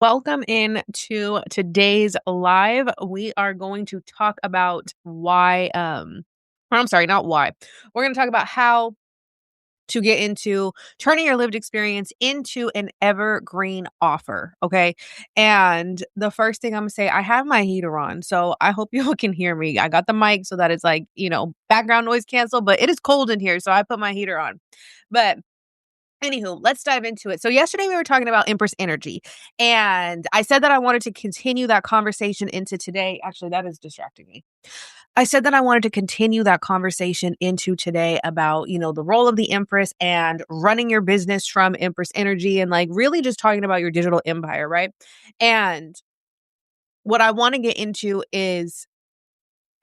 Welcome in to today's live. We are going to talk about why, or I'm sorry, not why. We're going to talk about how to get into turning your lived experience into an evergreen offer. Okay. And the first thing I'm going to say, I have my heater on. So I hope you all can hear me. I got the mic so that it's like, background noise cancel, but it is cold in here. So I put my heater on. But anywho, let's dive into it. So yesterday we were talking about Empress Energy, and I said that I wanted to continue that conversation into today. Actually, that is distracting me. I said that I wanted to continue that conversation into today about, the role of the Empress and running your business from Empress Energy and like really just talking about your digital empire, right? And what I want to get into is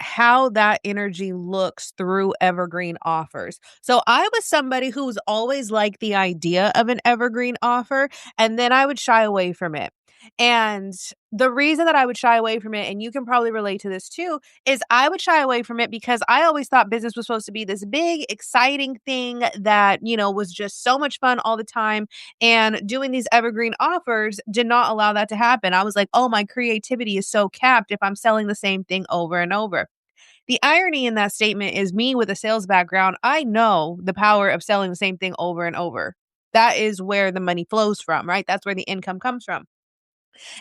how that energy looks through evergreen offers. So I was somebody who was always like the idea of an evergreen offer, and then I would shy away from it. And the reason that I would shy away from it, and you can probably relate to this too, is I would shy away from it because I always thought business was supposed to be this big, exciting thing that, was just so much fun all the time. And doing these evergreen offers did not allow that to happen. I was like, oh, my creativity is so capped if I'm selling the same thing over and over. The irony in that statement is me with a sales background. I know the power of selling the same thing over and over. That is where the money flows from, right? That's where the income comes from.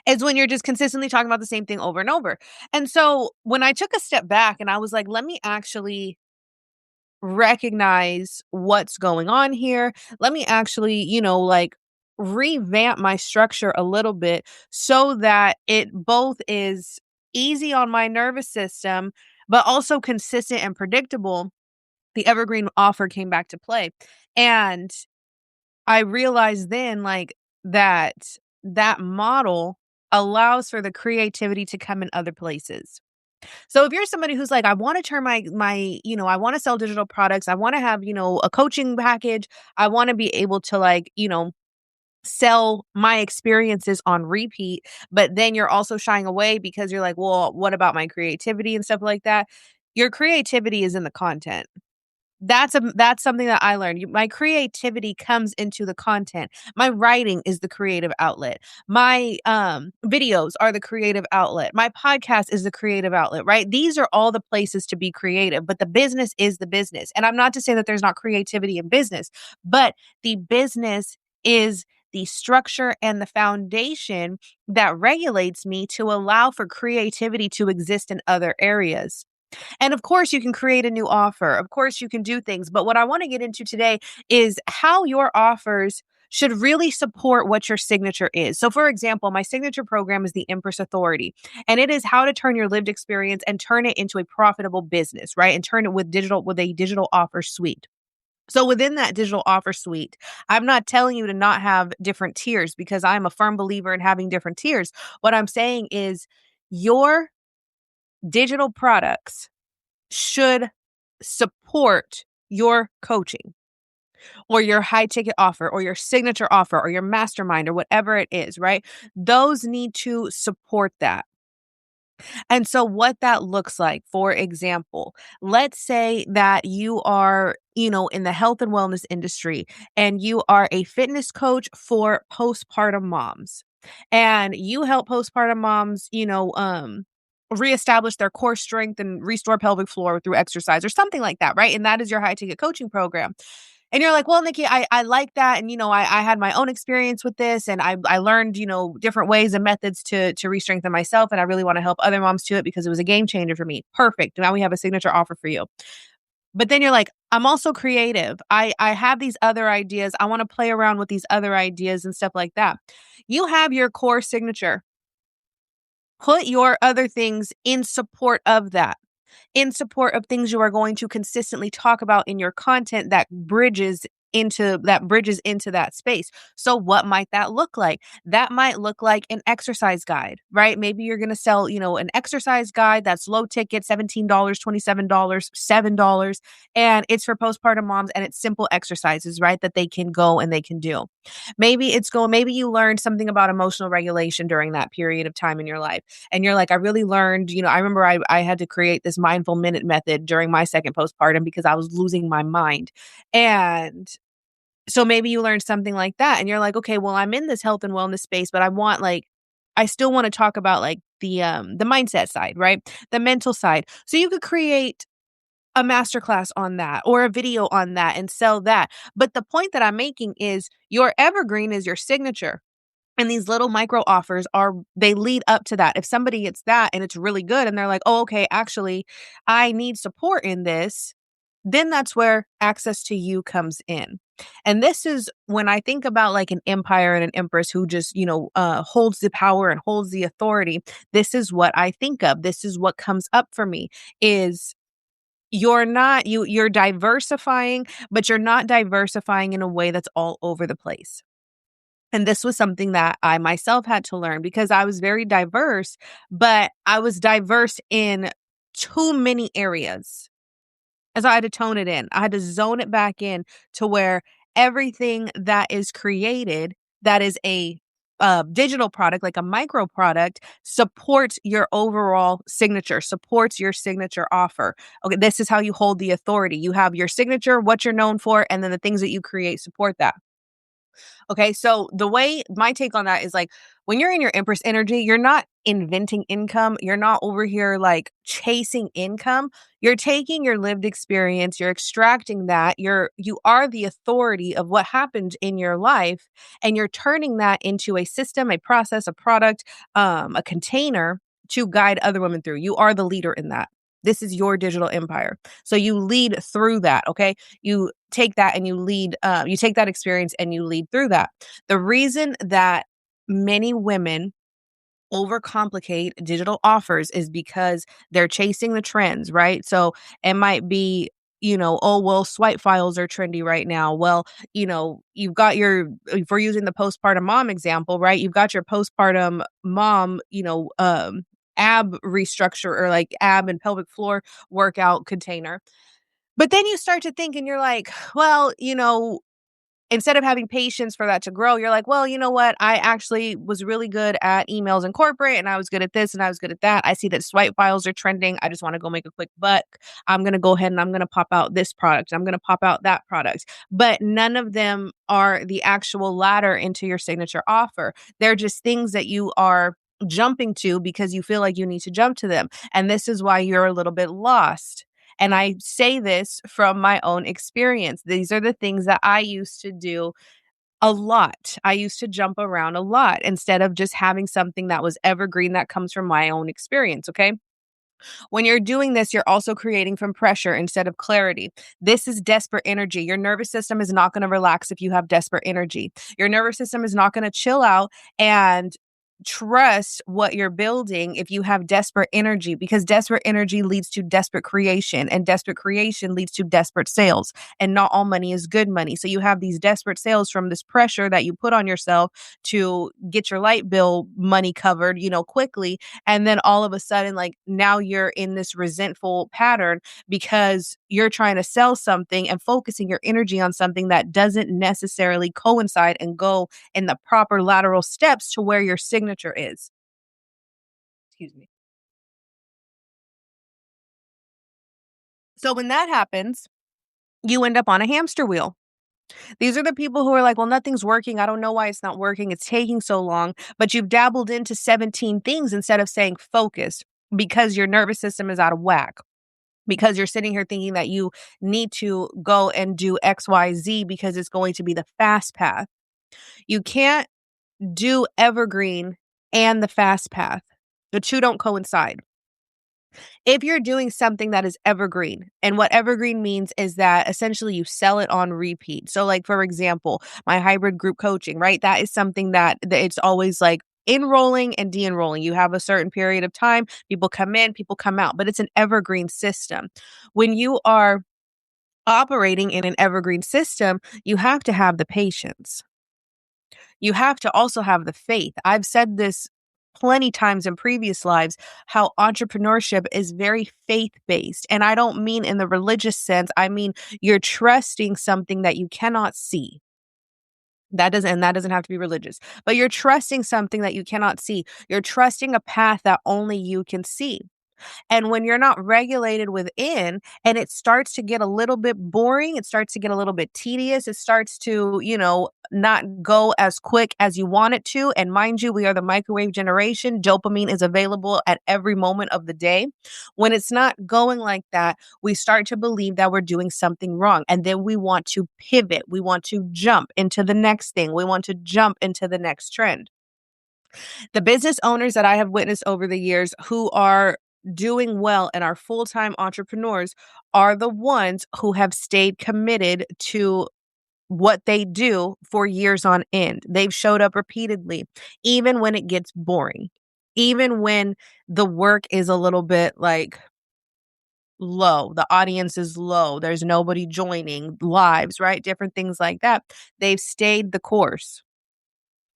It's when you're just consistently talking about the same thing over and over. And so when I took a step back and I was like, let me actually recognize what's going on here. Let me actually, revamp my structure a little bit so that it both is easy on my nervous system, but also consistent and predictable. The evergreen offer came back to play. And I realized then that that model allows for the creativity to come in other places. So if you're somebody who's like, I want to turn I want to sell digital products, I want to have, a coaching package, I want to be able to sell my experiences on repeat, but then you're also shying away because you're like, well, what about my creativity and stuff like that? Your creativity is in the content. That's something that I learned. My creativity comes into the content. My writing is the creative outlet. My videos are the creative outlet. My podcast is the creative outlet, right? These are all the places to be creative, but the business is the business. And I'm not to say that there's not creativity in business, but the business is the structure and the foundation that regulates me to allow for creativity to exist in other areas. And of course, you can create a new offer. Of course, you can do things. But what I want to get into today is how your offers should really support what your signature is. So, for example, my signature program is the Empress Authority, and it is how to turn your lived experience and turn it into a profitable business, right? And turn it with a digital offer suite. So within that digital offer suite, I'm not telling you to not have different tiers because I'm a firm believer in having different tiers. What I'm saying is your digital products should support your coaching or your high ticket offer or your signature offer or your mastermind or whatever it is, right? Those need to support that. And so what that looks like, for example, let's say that you are, in the health and wellness industry and you are a fitness coach for postpartum moms and you help postpartum moms, reestablish their core strength and restore pelvic floor through exercise or something like that, right? And that is your high ticket coaching program. And you're like, well, Nikki, I like that. And, I had my own experience with this and I learned, different ways and methods to re-strengthen myself. And I really want to help other moms to it because it was a game changer for me. Perfect. Now we have a signature offer for you. But then you're like, I'm also creative. I have these other ideas. I want to play around with these other ideas and stuff like that. You have your core signature. Put your other things in support of that, in support of things you are going to consistently talk about in your content that bridges into that space. So what might that look like? That might look like an exercise guide, right? Maybe you're going to sell, an exercise guide that's low ticket, $17, $27, $7, and it's for postpartum moms and it's simple exercises, right? That they can go and they can do. Maybe you learned something about emotional regulation during that period of time in your life. And you're like, I really learned, I remember I had to create this mindful minute method during my second postpartum because I was losing my mind. And so maybe you learned something like that and you're like, okay, well, I'm in this health and wellness space, but I want I still wanna talk about, like, the mindset side, right? The mental side. So you could create a masterclass on that or a video on that and sell that. But the point that I'm making is your evergreen is your signature. And these little micro offers they lead up to that. If somebody gets that and it's really good and they're like, "Oh, okay, actually, I need support in this," then that's where access to you comes in. And this is when I think about like an empire and an empress who just, holds the power and holds the authority. This is what I think of. This is what comes up for me is you're diversifying, but you're not diversifying in a way that's all over the place. And this was something that I myself had to learn because I was very diverse, but I was diverse in too many areas. And so I had to tone it in. I had to zone it back in to where everything that is created that is a digital product, like a micro product, supports your overall signature, supports your signature offer. Okay, this is how you hold the authority. You have your signature, what you're known for, and then the things that you create support that. Okay, so the way my take on that is like when you're in your Empress energy, you're not inventing income. You're not over here like chasing income. You're taking your lived experience, you're extracting that. You are the authority of what happened in your life, and you're turning that into a system, a process, a product, a container to guide other women through. You are the leader in that. This is your digital empire. So you lead through that, okay? You take that and you take that experience and you lead through that. The reason that many women overcomplicate digital offers is because they're chasing the trends, right? So it might be, oh, well, swipe files are trendy right now. Well, you've got if we're using the postpartum mom example, right? You've got your postpartum mom, ab restructure or like ab and pelvic floor workout container. But then you start to think and you're like, well, instead of having patience for that to grow, you're like, well, you know what? I actually was really good at emails and corporate, and I was good at this and I was good at that. I see that swipe files are trending. I just want to go make a quick buck. I'm going to go ahead and I'm going to pop out this product. I'm going to pop out that product. But none of them are the actual ladder into your signature offer. They're just things that you are jumping to because you feel like you need to jump to them. And this is why you're a little bit lost. And I say this from my own experience. These are the things that I used to do a lot. I used to jump around a lot instead of just having something that was evergreen that comes from my own experience. Okay. When you're doing this, you're also creating from pressure instead of clarity. This is desperate energy. Your nervous system is not going to relax if you have desperate energy. Your nervous system is not going to chill out and trust what you're building if you have desperate energy, because desperate energy leads to desperate creation, and desperate creation leads to desperate sales, and not all money is good money. So you have these desperate sales from this pressure that you put on yourself to get your light bill money covered, quickly. And then all of a sudden, like now you're in this resentful pattern because you're trying to sell something and focusing your energy on something that doesn't necessarily coincide and go in the proper lateral steps to where your signature is. Excuse me. So when that happens, you end up on a hamster wheel. These are the people who are like, well, nothing's working. I don't know why it's not working. It's taking so long. But you've dabbled into 17 things instead of saying focus because your nervous system is out of whack. Because you're sitting here thinking that you need to go and do XYZ because it's going to be the fast path. You can't do evergreen and the fast path. The two don't coincide. If you're doing something that is evergreen, and what evergreen means is that essentially you sell it on repeat. So like, for example, my hybrid group coaching, right? That is something that it's always like enrolling and de-enrolling. You have a certain period of time, people come in, people come out, but it's an evergreen system. When you are operating in an evergreen system, you have to have the patience. You have to also have the faith. I've said this plenty times in previous lives, how entrepreneurship is very faith-based. And I don't mean in the religious sense. I mean, you're trusting something that you cannot see. That doesn't have to be religious, but you're trusting something that you cannot see. You're trusting a path that only you can see. And when you're not regulated within and it starts to get a little bit boring, it starts to get a little bit tedious, it starts to, not go as quick as you want it to. And mind you, we are the microwave generation. Dopamine is available at every moment of the day. When it's not going like that, we start to believe that we're doing something wrong. And then we want to pivot. We want to jump into the next thing. We want to jump into the next trend. The business owners that I have witnessed over the years who are doing well and are full-time entrepreneurs are the ones who have stayed committed to what they do for years on end. They've showed up repeatedly, even when it gets boring, even when the work is a little bit like low, the audience is low, there's nobody joining, lives, right? Different things like that. They've stayed the course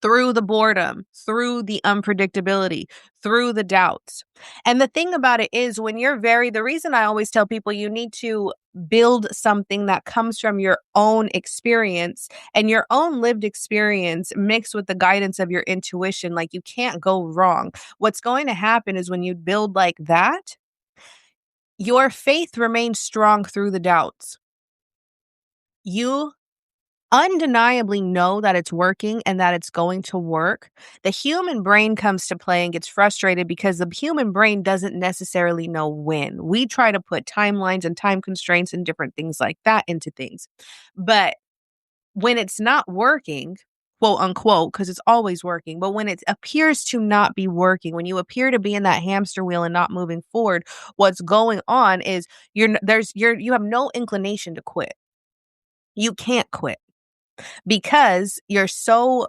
through the boredom, through the unpredictability, through the doubts. And the thing about it is, the reason I always tell people you need to build something that comes from your own experience and your own lived experience mixed with the guidance of your intuition, like you can't go wrong. What's going to happen is when you build like that, your faith remains strong through the doubts. You undeniably know that it's working and that it's going to work. The human brain comes to play and gets frustrated because the human brain doesn't necessarily know when. We try to put timelines and time constraints and different things like that into things. But when it's not working, quote unquote, because it's always working, but when it appears to not be working, when you appear to be in that hamster wheel and not moving forward, what's going on is you have no inclination to quit. You can't quit because you're so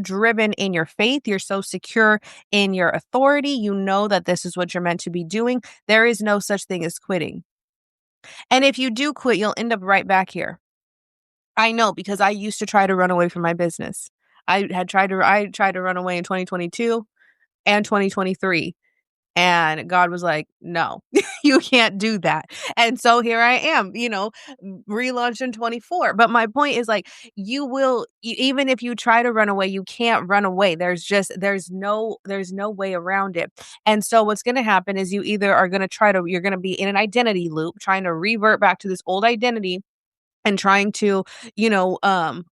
driven in your faith, you're so secure in your authority, you know that this is what you're meant to be doing. There is no such thing as quitting. And if you do quit, you'll end up right back here. I know because I used to try to run away from my business. I tried to run away in 2022 and 2023. And God was like, no, you can't do that. And so here I am, relaunched in 24. But my point is like, even if you try to run away, you can't run away. There's no way around it. And so what's going to happen is you either are going to you're going to be in an identity loop, trying to revert back to this old identity and trying to,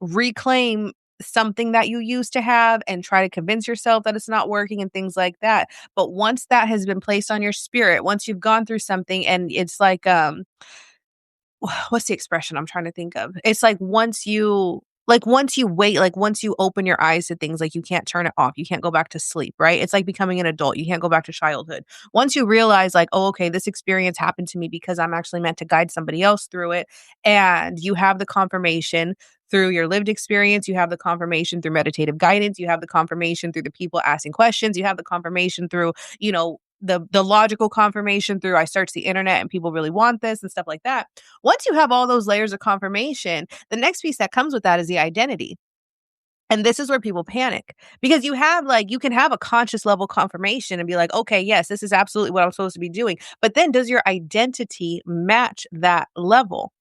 reclaim something that you used to have and try to convince yourself that it's not working and things like that. But once that has been placed on your spirit, once you've gone through something and it's like, what's the expression I'm trying to think of? It's like once you wait, like once you open your eyes to things, like you can't turn it off. You can't go back to sleep, right? It's like becoming an adult. You can't go back to childhood. Once you realize like, oh, okay, this experience happened to me because I'm actually meant to guide somebody else through it. And you have the confirmation through your lived experience. You have the confirmation through meditative guidance. You have the confirmation through the people asking questions. You have the confirmation through, the logical confirmation through I searched the internet and people really want this and stuff like that. Once you have all those layers of confirmation, the next piece that comes with that is the identity. And this is where people panic because you can have a conscious level confirmation and be like, okay, yes, this is absolutely what I'm supposed to be doing. But then does your identity match that level?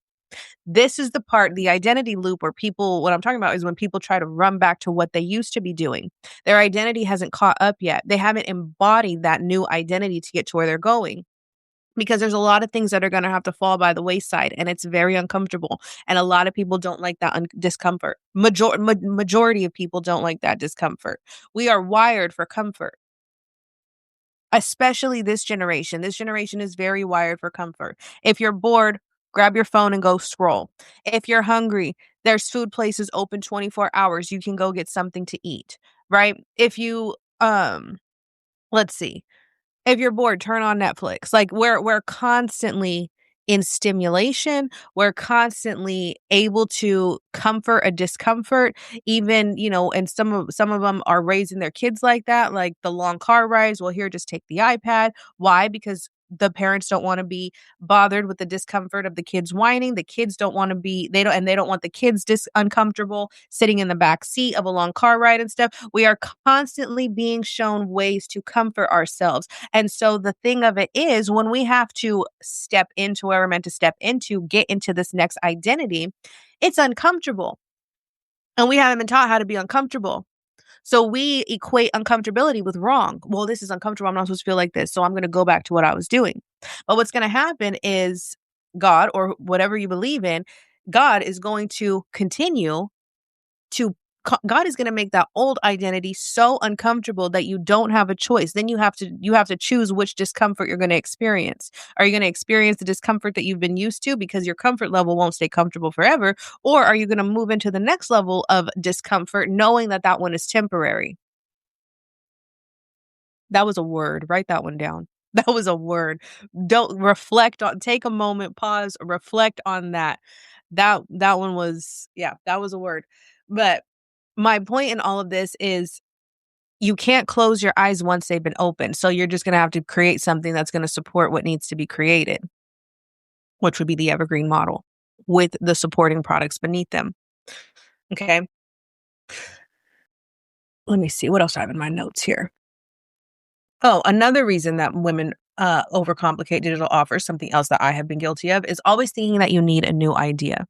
This is the identity loop where what I'm talking about is when people try to run back to what they used to be doing. Their identity hasn't caught up yet. They haven't embodied that new identity to get to where they're going. Because there's a lot of things that are going to have to fall by the wayside and it's very uncomfortable. And a lot of people don't like that discomfort. Majority of people don't like that discomfort. We are wired for comfort. Especially this generation. This generation is very wired for comfort. If you're bored, grab your phone and go scroll. If you're hungry, there's food places open 24 hours. You can go get something to eat, right? If you, let's see. If you're bored, turn on Netflix. Like we're constantly in stimulation. We're constantly able to comfort a discomfort. Even, and some of them are raising their kids like that, like the long car rides. Well, here, just take the iPad. Why? Because the parents don't want to be bothered with the discomfort of the kids whining. The kids don't want to be, they don't want the kids uncomfortable sitting in the back seat of a long car ride and stuff. We are constantly being shown ways to comfort ourselves. And so the thing of it is when we have to step into where we're meant to step into, get into this next identity, it's uncomfortable. And we haven't been taught how to be uncomfortable. So we equate uncomfortability with wrong. Well, this is uncomfortable. I'm not supposed to feel like this. So I'm going to go back to what I was doing. But what's going to happen is God, or whatever you believe in, God is going to continue to God is going to make that old identity so uncomfortable that you don't have a choice. Then you have to choose which discomfort you're going to experience. Are you going to experience the discomfort that you've been used to because your comfort level won't stay comfortable forever, or are you going to move into the next level of discomfort knowing that that one is temporary? That was a word. Write that one down. That was a word. Don't reflect on Take a moment, pause, reflect on that. That one was, yeah, that was a word. But my point in all of this is you can't close your eyes once they've been opened. So you're just going to have to create something that's going to support what needs to be created, which would be the Evergreen model with the supporting products beneath them. Okay. Let me see. What else do I have in my notes here? Oh, another reason that women overcomplicate digital offers, something else that I have been guilty of, is always thinking that you need a new idea.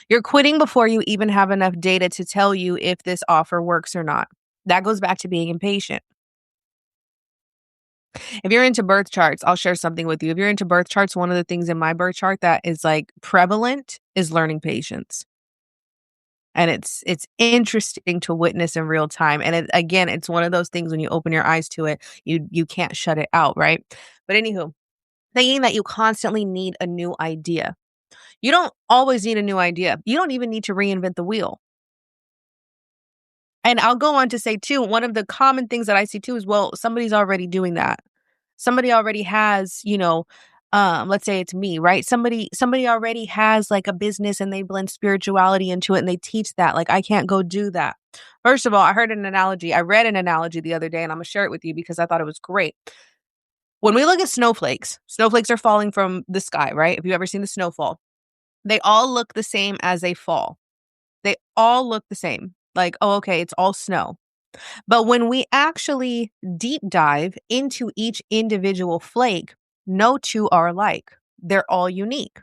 You're quitting before you even have enough data to tell you if this offer works or not. That goes back to being impatient. If you're into birth charts, I'll share something with you. If you're into birth charts, one of the things in my birth chart that is like prevalent is learning patience. And it's interesting to witness in real time. And again, it's one of those things when you open your eyes to it, you can't shut it out, right? But anywho, thinking that you constantly need a new idea. You don't always need a new idea. You don't even need to reinvent the wheel. And I'll go on to say too, one of the common things that I see too is, well, somebody's already doing that. Somebody already has, let's say it's me, right? Somebody already has like a business and they blend spirituality into it and they teach that. Like, I can't go do that. First of all, I read an analogy the other day, and I'm gonna share it with you because I thought it was great. When we look at snowflakes are falling from the sky, right? If you've ever seen the snowfall, they all look the same as they fall. They all look the same. Like, oh, okay, it's all snow. But when we actually deep dive into each individual flake, no two are alike. They're all unique.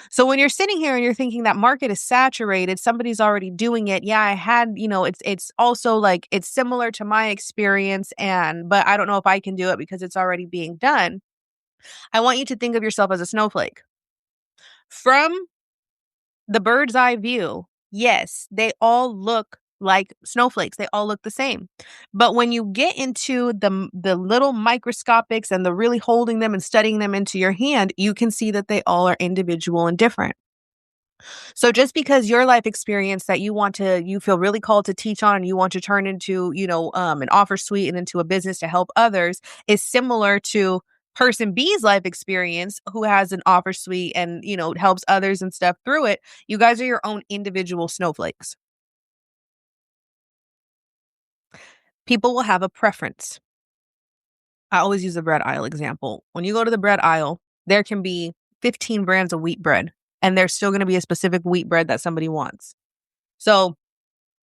So when you're sitting here and you're thinking that market is saturated, somebody's already doing it. Yeah, I had, it's also like it's similar to my experience, but I don't know if I can do it because it's already being done. I want you to think of yourself as a snowflake. From the bird's eye view, yes, they all look like snowflakes. They all look the same. But when you get into the little microscopics and the really holding them and studying them into your hand, you can see that they all are individual and different. So just because your life experience that you feel really called to teach on and you want to turn into, an offer suite and into a business to help others is similar to person B's life experience who has an offer suite and, helps others and stuff through it. You guys are your own individual snowflakes. People will have a preference. I always use the bread aisle example. When you go to the bread aisle, there can be 15 brands of wheat bread, and there's still going to be a specific wheat bread that somebody wants. So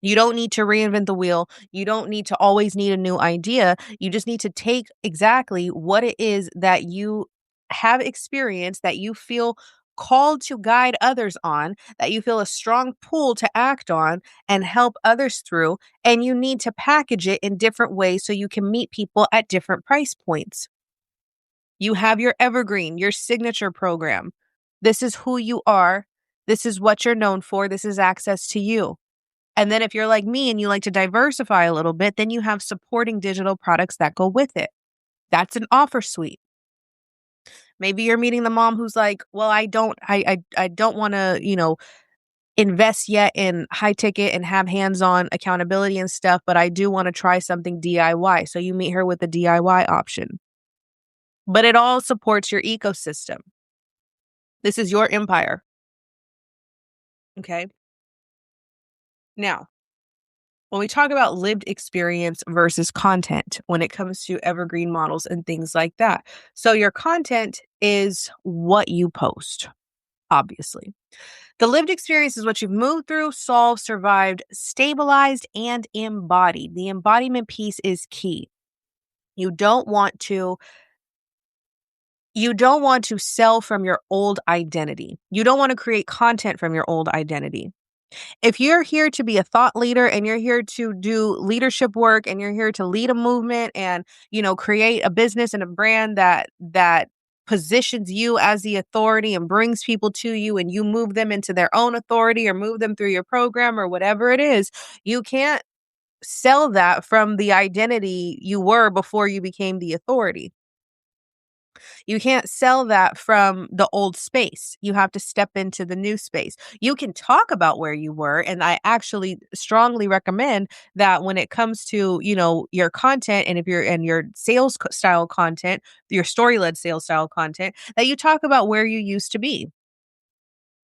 you don't need to reinvent the wheel. You don't need to always need a new idea. You just need to take exactly what it is that you have experienced, that you feel called to guide others on, that you feel a strong pull to act on and help others through. And you need to package it in different ways so you can meet people at different price points. You have your Evergreen, your signature program. This is who you are. This is what you're known for. This is access to you. And then if you're like me and you like to diversify a little bit, then you have supporting digital products that go with it. That's an offer suite. Maybe you're meeting the mom who's like, well, I don't want to, invest yet in high ticket and have hands-on accountability and stuff, but I do want to try something DIY. So you meet her with the DIY option. But it all supports your ecosystem. This is your empire. Okay. Now, when we talk about lived experience versus content, when it comes to evergreen models and things like that. So your content is what you post, obviously. The lived experience is what you've moved through, solved, survived, stabilized, and embodied. The embodiment piece is key. You don't want to sell from your old identity. You don't want to create content from your old identity. If you're here to be a thought leader and you're here to do leadership work and you're here to lead a movement and, create a business and a brand that positions you as the authority and brings people to you and you move them into their own authority or move them through your program or whatever it is, you can't sell that from the identity you were before you became the authority. You can't sell that from the old space. You have to step into the new space. You can talk about where you were. And I actually strongly recommend that when it comes to, your content and if you're in your sales style content, your story led sales style content, that you talk about where you used to be.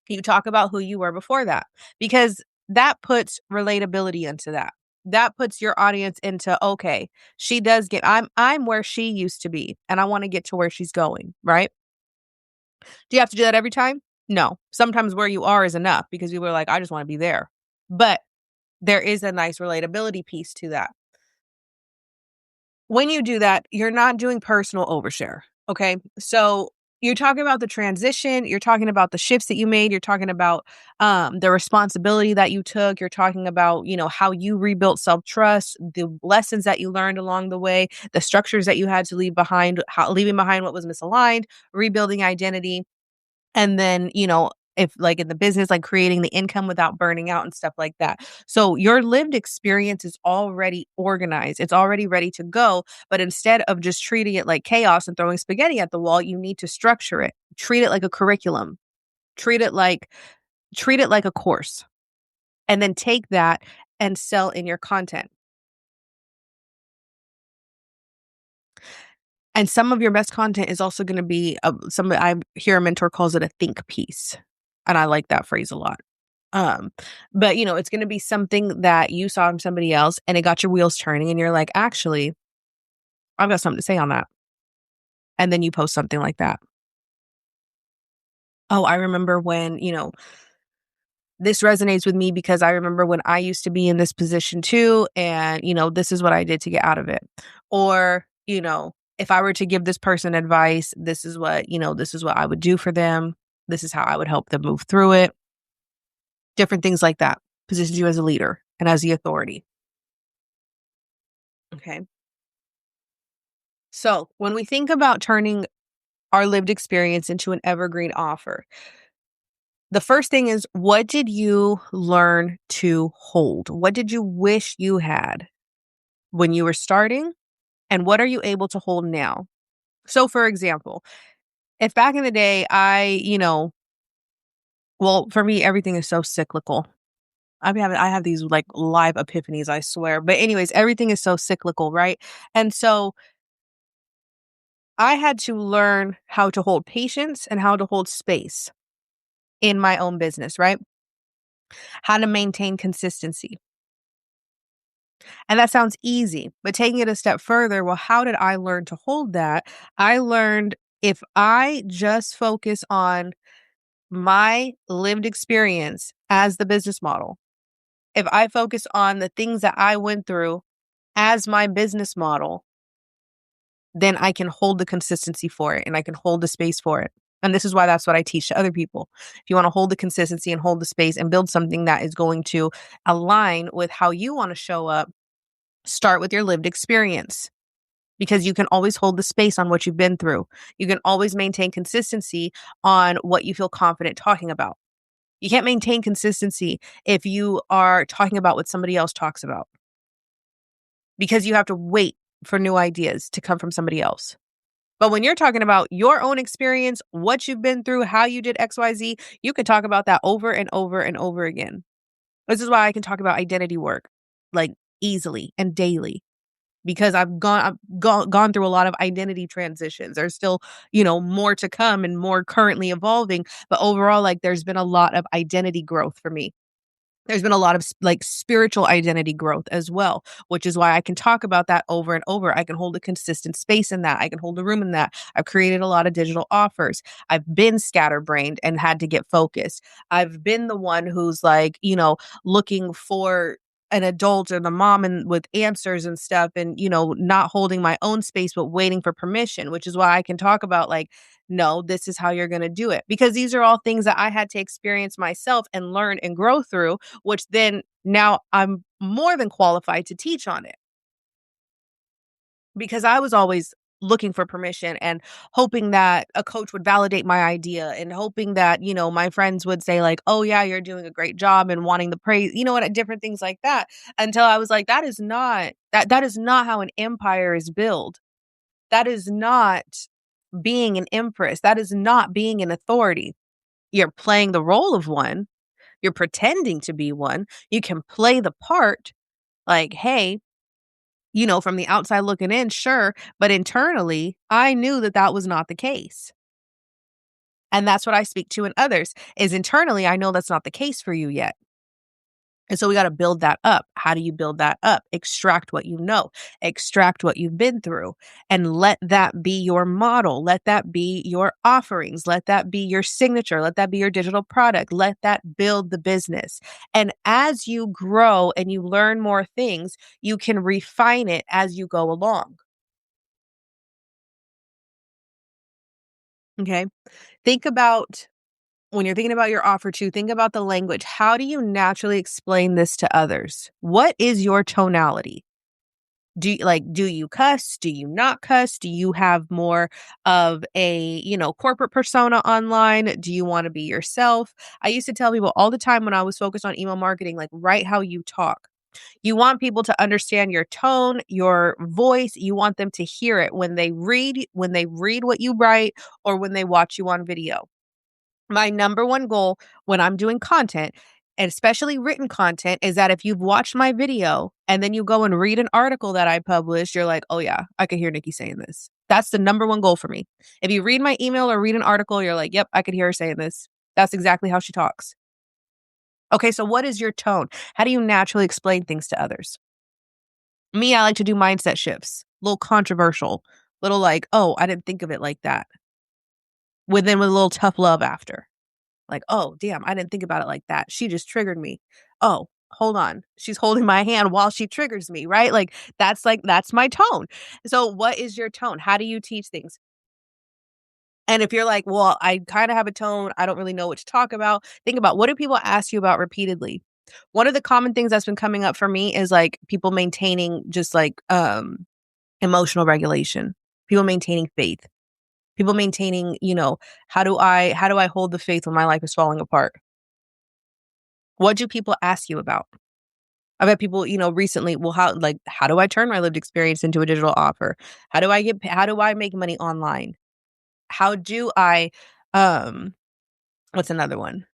You talk about who you were before that because that puts relatability into that. That puts your audience into, okay, she does get I'm where she used to be and I want to get to where she's going, right? Do you have to do that every time? No. Sometimes where you are is enough because you were like, I just want to be there. But there is a nice relatability piece to that. When you do that, you're not doing personal overshare. Okay. So you're talking about the transition, you're talking about the shifts that you made, you're talking about the responsibility that you took, you're talking about, how you rebuilt self-trust, the lessons that you learned along the way, the structures that you had to leave behind, leaving behind what was misaligned, rebuilding identity. And then, if like in the business, like creating the income without burning out and stuff like that. So your lived experience is already organized. It's already ready to go. But instead of just treating it like chaos and throwing spaghetti at the wall, you need to structure it. Treat it like a curriculum. Treat it like a course. And then take that and sell in your content. And some of your best content is also going to be I hear a mentor calls it a think piece. And I like that phrase a lot. Um, but it's going to be something that you saw from somebody else and it got your wheels turning and you're like, actually, I've got something to say on that. And then you post something like that. Oh, I remember when, this resonates with me because I remember when I used to be in this position too. And, this is what I did to get out of it. Or, if I were to give this person advice, this is what I would do for them. This is how I would help them move through it. Different things like that positions you as a leader and as the authority. Okay. So when we think about turning our lived experience into an evergreen offer, the first thing is, what did you learn to hold? What did you wish you had when you were starting? And what are you able to hold now? So for example, if back in the day, well, for me, everything is so cyclical. I have these like live epiphanies, I swear. But anyways, everything is so cyclical, right? And so I had to learn how to hold patience and how to hold space in my own business, right? How to maintain consistency. And that sounds easy, but taking it a step further, well, how did I learn to hold that? I learned if I just focus on my lived experience as the business model, if I focus on the things that I went through as my business model, then I can hold the consistency for it and I can hold the space for it. And this is why that's what I teach to other people. If you want to hold the consistency and hold the space and build something that is going to align with how you want to show up, start with your lived experience because you can always hold the space on what you've been through. You can always maintain consistency on what you feel confident talking about. You can't maintain consistency if you are talking about what somebody else talks about because you have to wait for new ideas to come from somebody else. But when you're talking about your own experience, what you've been through, how you did XYZ, you can talk about that over and over and over again. This is why I can talk about identity work like easily and daily because I've gone through a lot of identity transitions. There's still, more to come and more currently evolving, but overall like there's been a lot of identity growth for me. There's been a lot of like spiritual identity growth as well, which is why I can talk about that over and over. I can hold a consistent space in that. I can hold a room in that. I've created a lot of digital offers. I've been scatterbrained and had to get focused. I've been the one who's like, looking for an adult or the mom and with answers and stuff and, not holding my own space, but waiting for permission, which is why I can talk about like, no, this is how you're going to do it. Because these are all things that I had to experience myself and learn and grow through, which then now I'm more than qualified to teach on it because I was always looking for permission and hoping that a coach would validate my idea and hoping that, my friends would say like, "Oh yeah, you're doing a great job," and wanting the praise, what, different things like that until I was like, that is not how an empire is built. That is not being an empress. That is not being an authority. You're playing the role of one. You're pretending to be one. You can play the part like, hey, from the outside looking in, sure. But internally, I knew that that was not the case. And that's what I speak to in others is internally, I know that's not the case for you yet. And so we got to build that up. How do you build that up? Extract what you know, extract what you've been through, and let that be your model. Let that be your offerings. Let that be your signature. Let that be your digital product. Let that build the business. And as you grow and you learn more things, you can refine it as you go along. Okay. Think about when you're thinking about your offer too, think about the language. How do you naturally explain this to others? What is your tonality? Do you cuss? Do you not cuss? Do you have more of a, corporate persona online? Do you want to be yourself? I used to tell people all the time when I was focused on email marketing, like write how you talk. You want people to understand your tone, your voice. You want them to hear it when they read what you write or when they watch you on video. My number one goal when I'm doing content, and especially written content, is that if you've watched my video and then you go and read an article that I published, you're like, oh yeah, I could hear Nikki saying this. That's the number one goal for me. If you read my email or read an article, you're like, yep, I could hear her saying this. That's exactly how she talks. Okay, so what is your tone? How do you naturally explain things to others? Me, I like to do mindset shifts, a little controversial, little like, oh, I didn't think of it like that. With a little tough love after. Like, "Oh, damn, I didn't think about it like that. She just triggered me. Oh, hold on. She's holding my hand while she triggers me," right? That's my tone. So what is your tone? How do you teach things? And if you're like, "Well, I kinda have a tone. I don't really know what to talk about." Think about what do people ask you about repeatedly? One of the common things that's been coming up for me is, like, people maintaining just, like, emotional regulation, people maintaining faith, people maintaining, how do I hold the faith when my life is falling apart? What do people ask you about? I bet people, recently, well, how do I turn my lived experience into a digital offer? How do I make money online? How do I, um, what's another one?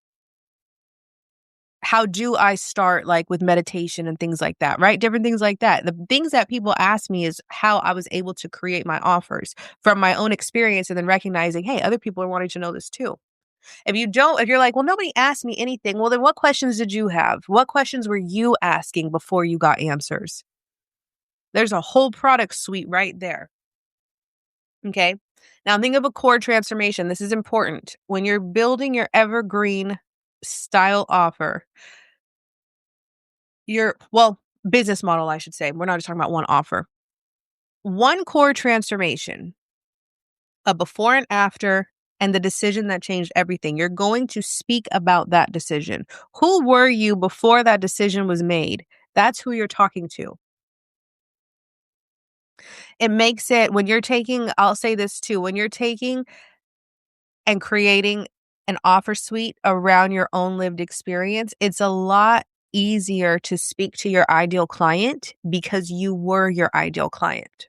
How do I start like with meditation and things like that, right? Different things like that. The things that people ask me is how I was able to create my offers from my own experience and then recognizing, hey, other people are wanting to know this too. If you're like, well, nobody asked me anything, well, then what questions did you have? What questions were you asking before you got answers? There's a whole product suite right there. Okay. Now think of a core transformation. This is important. When you're building your evergreen style offer, business model, I should say. We're not just talking about one offer. One core transformation, a before and after, and the decision that changed everything. You're going to speak about that decision. Who were you before that decision was made? That's who you're talking to. It makes it when you're taking, I'll say this too, when you're taking and creating an offer suite around your own lived experience, it's a lot easier to speak to your ideal client because you were your ideal client.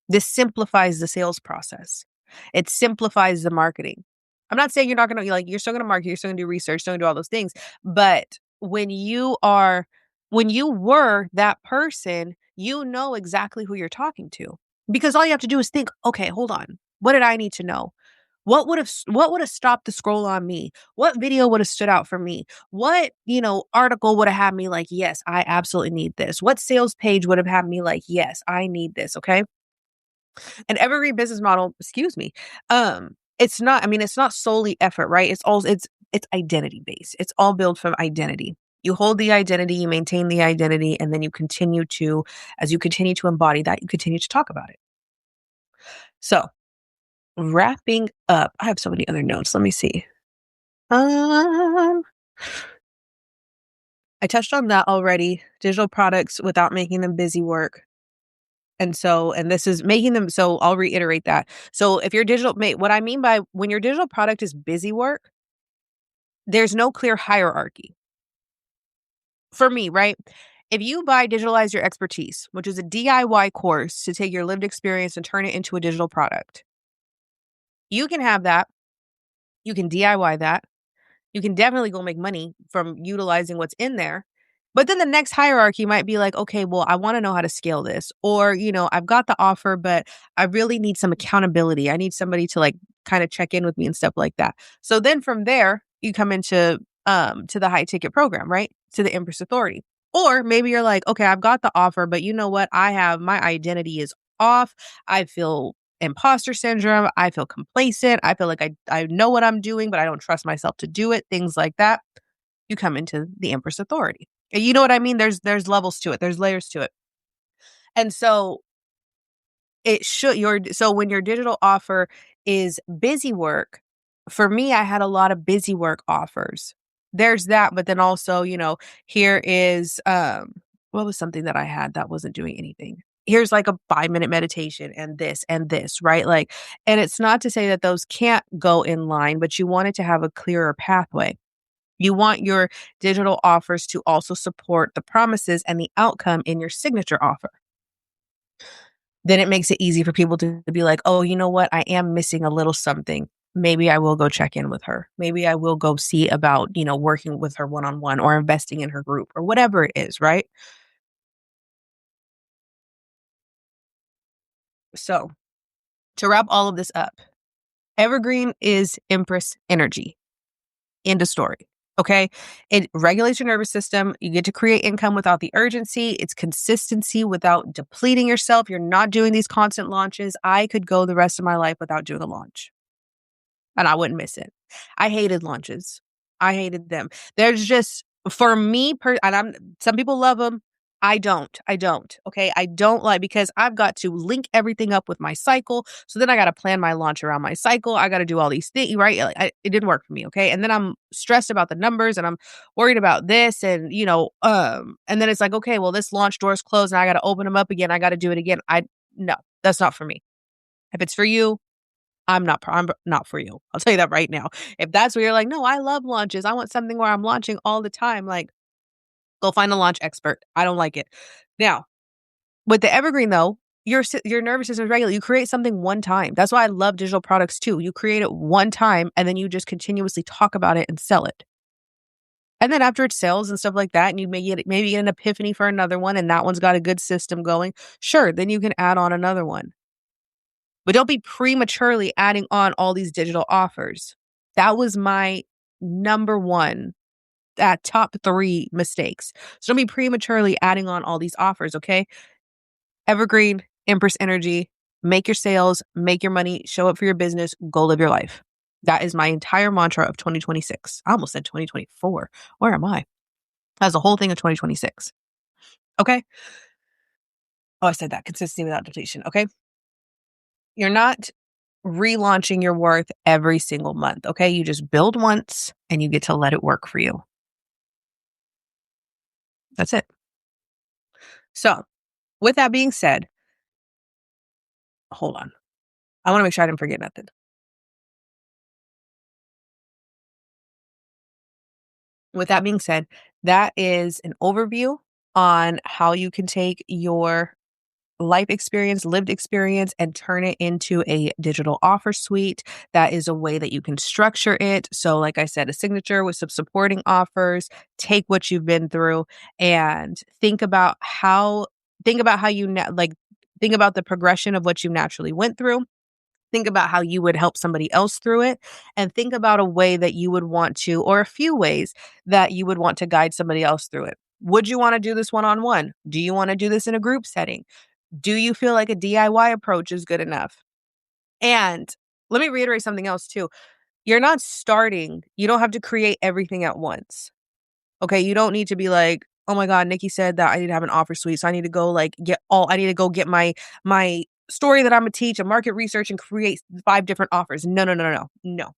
This simplifies the sales process. It simplifies the marketing. I'm not saying you're not going to you're still going to market, you're still going to do research, still going to do all those things. But when you were that person, you know exactly who you're talking to because all you have to do is think, okay, hold on. What did I need to know? What would have stopped the scroll on me? What video would have stood out for me? What, article would have had me like, yes, I absolutely need this. What sales page would have had me like, yes, I need this. Okay. An evergreen business model, excuse me, it's not solely effort, right? It's identity based. It's all built from identity. You hold the identity, you maintain the identity, and then you continue to, as you continue to embody that, you continue to talk about it. So, wrapping up, I have so many other notes. Let me see. Um, I touched on that already. Digital products without making them busy work. And this is making them, so I'll reiterate that. So if your what I mean by when your digital product is busy work, there's no clear hierarchy. For me, right? If you buy Digitalize Your Expertise, which is a DIY course to take your lived experience and turn it into a digital product, you can have that. You can DIY that. You can definitely go make money from utilizing what's in there. But then the next hierarchy might be like, okay, well, I want to know how to scale this. Or, I've got the offer, but I really need some accountability. I need somebody to like kind of check in with me and stuff like that. So then from there, you come into to the high ticket program, right? To the Empress Authority. Or maybe you're like, okay, I've got the offer, but you know what? My identity is off. I feel imposter syndrome. I feel complacent. I feel like I know what I'm doing, but I don't trust myself to do it. Things like that. You come into the Empress Authority. And you know what I mean? There's levels to it. There's layers to it. And so when your digital offer is busy work, for me, I had a lot of busy work offers. There's that, but then also, here is what was something that I had that wasn't doing anything? Here's like a 5-minute meditation and this, right? Like, and it's not to say that those can't go in line, but you want it to have a clearer pathway. You want your digital offers to also support the promises and the outcome in your signature offer. Then it makes it easy for people to be like, oh, you know what? I am missing a little something. Maybe I will go check in with her. Maybe I will go see about, working with her one-on-one or investing in her group or whatever it is, right? So to wrap all of this up, Evergreen is Empress energy. End of story. Okay. It regulates your nervous system. You get to create income without the urgency. It's consistency without depleting yourself. You're not doing these constant launches. I could go the rest of my life without doing a launch and I wouldn't miss it. I hated launches. I hated them. There's just for me, and some people love them. I don't. I don't. Okay. I don't like because I've got to link everything up with my cycle. So then I got to plan my launch around my cycle. I got to do all these things, right? Like, it didn't work for me. Okay. And then I'm stressed about the numbers and I'm worried about this and, and then it's like, okay, well, this launch door's closed and I got to open them up again. I got to do it again. No, that's not for me. If it's for you, I'm not for you. I'll tell you that right now. If that's where you're like, no, I love launches. I want something where I'm launching all the time. Like, go find a launch expert. I don't like it. Now, with the Evergreen though, your nervous system is regular. You create something one time. That's why I love digital products too. You create it one time and then you just continuously talk about it and sell it. And then after it sells and stuff like that, and you maybe get an epiphany for another one, and that one's got a good system going. Sure, then you can add on another one. But don't be prematurely adding on all these digital offers. That was my number one, top 3 mistakes. So don't be prematurely adding on all these offers, okay? Evergreen, Empress Energy, make your sales, make your money, show up for your business, go live your life. That is my entire mantra of 2026. I almost said 2024. Where am I? That's the whole thing of 2026. Okay? Oh, I said that. Consistency without depletion. Okay? You're not relaunching your worth every single month. Okay. You just build once and you get to let it work for you. That's it. So, with that being said, hold on. I want to make sure I didn't forget nothing. With that being said, that is an overview on how you can take your life experience, lived experience, and turn it into a digital offer suite. That is a way that you can structure it. So, like I said, a signature with some supporting offers, take what you've been through and think about how think about the progression of what you naturally went through. Think about how you would help somebody else through it and think about a way that you would want to, or a few ways that you would want to guide somebody else through it. Would you want to do this one-on-one? Do you want to do this in a group setting? Do you feel like a DIY approach is good enough? And let me reiterate something else too. You don't have to create everything at once. Okay, you don't need to be like, "Oh my god, Nikki said that I need to have an offer suite, so I need to go, like, I need to go get my story that Imma teach and market research and create 5 different offers." No, no, no, no, no. No.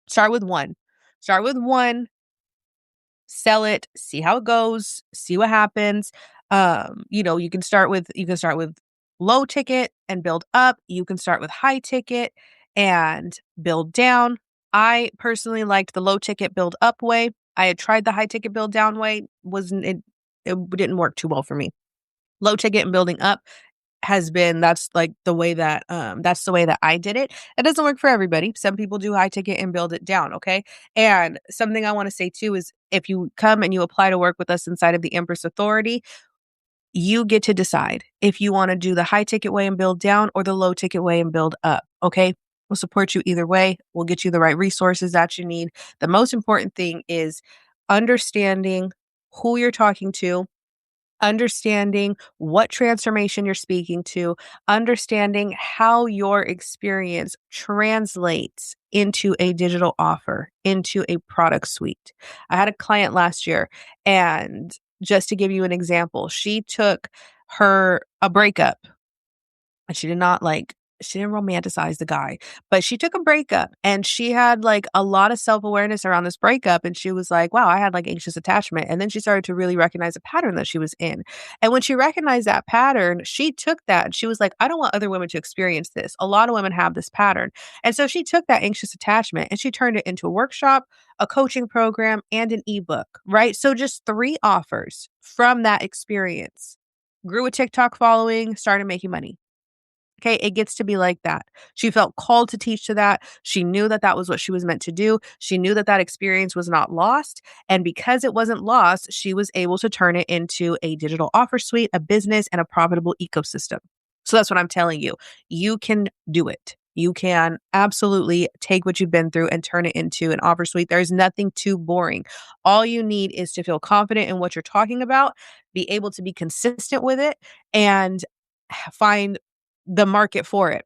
Start with 1. Start with 1, sell it, see how it goes, see what happens. You can start with low ticket and build up. You can start with high ticket and build down. I personally liked the low ticket build up way. I had tried the high ticket build down way, wasn't it didn't work too well for me. Low ticket and building up has been that's the way that I did it. It doesn't work for everybody. Some people do high ticket and build it down, okay? And something I wanna say too is if you come and you apply to work with us inside of the Empress Authority, you get to decide if you wanna do the high ticket way and build down or the low ticket way and build up, okay? We'll support you either way. We'll get you the right resources that you need. The most important thing is understanding who you're talking to, understanding what transformation you're speaking to, understanding how your experience translates into a digital offer, into a product suite. I had a client last year, and just to give you an example, she took her a breakup and she didn't romanticize the guy, but she took a breakup and she had like a lot of self-awareness around this breakup. And she was like, wow, I had like anxious attachment. And then she started to really recognize a pattern that she was in. And when she recognized that pattern, she took that and she was like, I don't want other women to experience this. A lot of women have this pattern. And so she took that anxious attachment and she turned it into a workshop, a coaching program, and an ebook, right? So just 3 offers from that experience. Grew a TikTok following, started making money. Okay, it gets to be like that. She felt called to teach to that. She knew that that was what she was meant to do. She knew that that experience was not lost. And because it wasn't lost, she was able to turn it into a digital offer suite, a business, and a profitable ecosystem. So that's what I'm telling you. You can do it. You can absolutely take what you've been through and turn it into an offer suite. There's nothing too boring. All you need is to feel confident in what you're talking about, be able to be consistent with it, and find the market for it.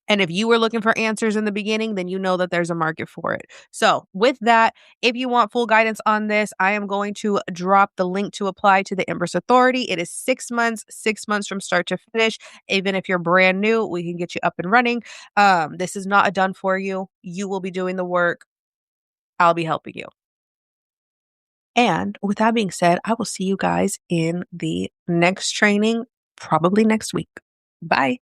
And if you were looking for answers in the beginning, then you know that there's a market for it. So, with that, if you want full guidance on this, I am going to drop the link to apply to the Empress Authority. It is 6 months from start to finish. Even if you're brand new, we can get you up and running. This is not a done for you. You will be doing the work. I'll be helping you. And with that being said, I will see you guys in the next training, probably next week. Bye.